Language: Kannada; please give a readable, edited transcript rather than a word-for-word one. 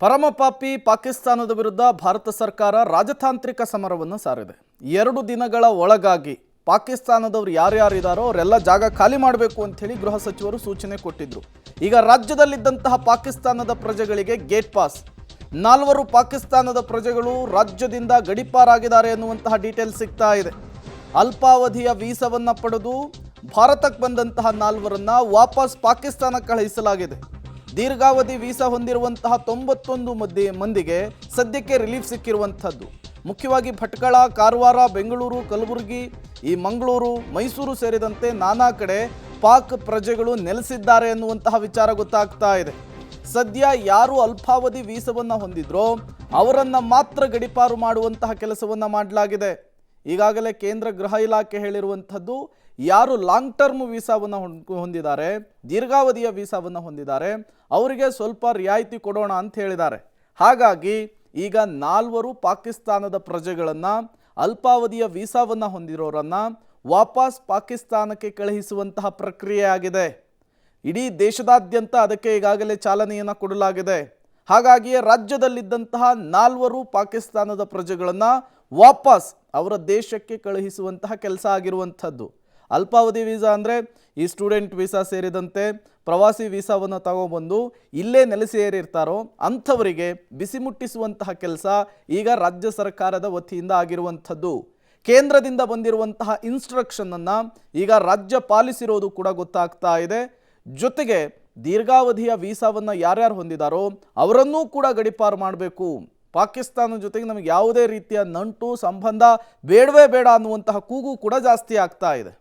ಪರಮಪಾಪಿ ಪಾಕಿಸ್ತಾನದ ವಿರುದ್ಧ ಭಾರತ ಸರ್ಕಾರ ರಾಜತಾಂತ್ರಿಕ ಸಮರವನ್ನು ಸಾರಿದೆ. 2 ದಿನಗಳ ಒಳಗಾಗಿ ಪಾಕಿಸ್ತಾನದವರು ಯಾರ್ಯಾರಿದ್ದಾರೋ ಅವರೆಲ್ಲ ಜಾಗ ಖಾಲಿ ಮಾಡಬೇಕು ಅಂತ ಹೇಳಿ ಗೃಹ ಸಚಿವರು ಸೂಚನೆ ಕೊಟ್ಟಿದ್ರು. ಈಗ ರಾಜ್ಯದಲ್ಲಿದ್ದಂತಹ ಪಾಕಿಸ್ತಾನದ ಪ್ರಜೆಗಳಿಗೆ ಗೇಟ್ ಪಾಸ್, 4 ಪಾಕಿಸ್ತಾನದ ಪ್ರಜೆಗಳು ರಾಜ್ಯದಿಂದ ಗಡಿಪಾರಾಗಿದ್ದಾರೆ ಎನ್ನುವಂತಹ ಡೀಟೇಲ್ಸ್ ಸಿಗ್ತಾ ಇದೆ. ಅಲ್ಪಾವಧಿಯ ವೀಸಾವನ್ನು ಪಡೆದು ಭಾರತಕ್ಕೆ ಬಂದಂತಹ 4ರನ್ನ ವಾಪಸ್ ಪಾಕಿಸ್ತಾನಕ್ಕೆ ಕಳುಹಿಸಲಾಗಿದೆ. ದೀರ್ಘಾವಧಿ ವೀಸಾ ಹೊಂದಿರುವಂತಹ 91 ಮಂದಿಗೆ ಸದ್ಯಕ್ಕೆ ರಿಲೀಫ್ ಸಿಕ್ಕಿರುವಂಥದ್ದು. ಮುಖ್ಯವಾಗಿ ಭಟ್ಕಳ, ಕಾರವಾರ, ಬೆಂಗಳೂರು, ಕಲಬುರಗಿ, ಈ ಮಂಗಳೂರು, ಮೈಸೂರು ಸೇರಿದಂತೆ ನಾನಾ ಕಡೆ ಪಾಕ್ ಪ್ರಜೆಗಳು ನೆಲೆಸಿದ್ದಾರೆ ಎನ್ನುವಂತಹ ವಿಚಾರ ಗೊತ್ತಾಗ್ತಾ ಇದೆ. ಸದ್ಯ ಯಾರು ಅಲ್ಪಾವಧಿ ವೀಸಾವನ್ನು ಹೊಂದಿದ್ರೋ ಅವರನ್ನು ಮಾತ್ರ ಗಡಿಪಾರು ಮಾಡುವಂತಹ ಕೆಲಸವನ್ನು ಮಾಡಲಾಗಿದೆ. ಈಗಾಗಲೇ ಕೇಂದ್ರ ಗೃಹ ಇಲಾಖೆ ಹೇಳಿರುವಂಥದ್ದು, ಯಾರು ಲಾಂಗ್ ಟರ್ಮ್ ವೀಸಾವನ್ನು ಹೊಂದಿದ್ದಾರೆ, ದೀರ್ಘಾವಧಿಯ ವೀಸಾವನ್ನು ಹೊಂದಿದ್ದಾರೆ, ಅವರಿಗೆ ಸ್ವಲ್ಪ ರಿಯಾಯಿತಿ ಕೊಡೋಣ ಅಂತ ಹೇಳಿದ್ದಾರೆ. ಹಾಗಾಗಿ ಈಗ 4 ಪಾಕಿಸ್ತಾನದ ಪ್ರಜೆಗಳನ್ನು, ಅಲ್ಪಾವಧಿಯ ವೀಸಾವನ್ನು ಹೊಂದಿರೋರನ್ನು ವಾಪಸ್ ಪಾಕಿಸ್ತಾನಕ್ಕೆ ಕಳುಹಿಸುವಂತಹ ಪ್ರಕ್ರಿಯೆ ಆಗಿದೆ. ಇಡೀ ದೇಶದಾದ್ಯಂತ ಅದಕ್ಕೆ ಈಗಾಗಲೇ ಚಾಲನೆಯನ್ನು ಕೊಡಲಾಗಿದೆ. ಹಾಗಾಗಿಯೇ ರಾಜ್ಯದಲ್ಲಿದ್ದಂತಹ 4 ಪಾಕಿಸ್ತಾನದ ಪ್ರಜೆಗಳನ್ನು ವಾಪಸ್ ಅವರ ದೇಶಕ್ಕೆ ಕಳುಹಿಸುವಂತಹ ಕೆಲಸ ಆಗಿರುವಂಥದ್ದು. ಅಲ್ಪಾವಧಿ ವೀಸಾ ಅಂದರೆ ಈ ಸ್ಟೂಡೆಂಟ್ ವೀಸಾ ಸೇರಿದಂತೆ ಪ್ರವಾಸಿ ವೀಸಾವನ್ನು ತಗೊಬಂದು ಇಲ್ಲೇ ನೆಲೆಸೇರಿರ್ತಾರೋ ಅಂಥವರಿಗೆ ಬಿಸಿ ಮುಟ್ಟಿಸುವಂತಹ ಕೆಲಸ ಈಗ ರಾಜ್ಯ ಸರ್ಕಾರದ ವತಿಯಿಂದ ಆಗಿರುವಂಥದ್ದು. ಕೇಂದ್ರದಿಂದ ಬಂದಿರುವಂತಹ ಇನ್ಸ್ಟ್ರಕ್ಷನನ್ನು ಈಗ ರಾಜ್ಯ ಪಾಲಿಸಿರೋದು ಕೂಡ ಗೊತ್ತಾಗ್ತಾ ಇದೆ. ಜೊತೆಗೆ ದೀರ್ಘಾವಧಿಯ ವೀಸಾವನ್ನು ಯಾರ್ಯಾರು ಹೊಂದಿದಾರೋ ಅವರನ್ನೂ ಕೂಡ ಗಡಿಪಾರು ಮಾಡಬೇಕು. ಪಾಕಿಸ್ತಾನ ಜೊತೆಗೆ ನಮಗೆ ಯಾವುದೇ ರೀತಿಯ ನಂಟು ಸಂಬಂಧ ಬೇಡವೇ ಬೇಡ ಅನ್ನುವಂತಹ ಕೂಗು ಕೂಡ ಜಾಸ್ತಿ ಆಗ್ತಾ ಇದೆ.